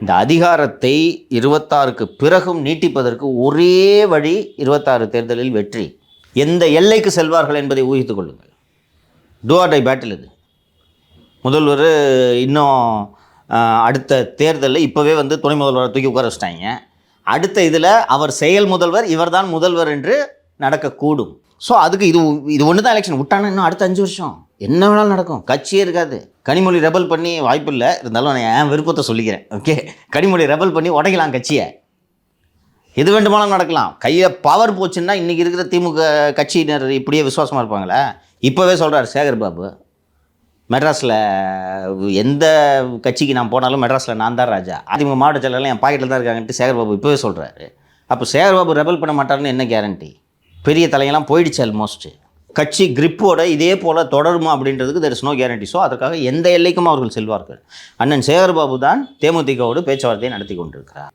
இந்த அதிகாரத்தை 26க்கு பிறகும் நீட்டிப்பதற்கு ஒரே வழி 26 தேர்தலில் வெற்றி. எந்த எல்லைக்கு செல்வார்கள் என்பதை ஊகித்துக் கொள்ளுங்கள். டூ ஆர் டை பேட்டில் இது. முதல்வர் இன்னும் அடுத்த தேர்தலில் இப்போவே துணை முதல்வரை தூக்கி உட்கார வச்சிட்டாங்க. அடுத்த இதில் அவர் செயல் முதல்வர், இவர் தான் முதல்வர் என்று நடக்கக்கூடும். ஸோ அதுக்கு இது ஒன்று தான் எலெக்ஷன் விட்டானா இன்னும் அடுத்த 5 வருஷம் என்ன வேணாலும் நடக்கும். கட்சியே இருக்காது. கனிமொழி ரெபல் பண்ணி வாய்ப்பு இல்லை, இருந்தாலும் நான் என் விருப்பத்தை சொல்லிக்கிறேன். ஓகே, கனிமொழி ரெபல் பண்ணி உடைக்கலாம் கட்சியை, எது வேண்டுமானாலும் நடக்கலாம். கையில் பவர் போச்சுன்னா இன்றைக்கி இருக்கிற திமுக கட்சியினர் இப்படியே விசுவாசமாக இருப்பாங்களே. இப்போவே சொல்கிறார் சேகர் பாபு, மெட்ராஸில் எந்த கட்சிக்கு நான் போனாலும் மெட்ராஸில் நான் தான் ராஜா, அதிமுக மாவட்ட செயலர்லாம் என் பாக்கெட்டில் தான் இருக்காங்கன்ட்டு சேகர் பாபு இப்போவே சொல்கிறாரு. அப்போ சேகர் பாபு ரெபல் பண்ண மாட்டாருன்னு என்ன கேரண்டி? பெரிய தலையெல்லாம் போயிடுச்சு ஆல்மோஸ்ட். கட்சி கிரிப்போட இதே போல் தொடருமா அப்படின்றதுக்கு there is no guarantee. So அதற்காக எந்த எல்லைக்கும் அவர்கள் செல்வார்கள். அண்ணன் சேகர் பாபு தான் தேமுதிகவோடு பேச்சுவார்த்தையை நடத்தி கொண்டிருக்கிறார்.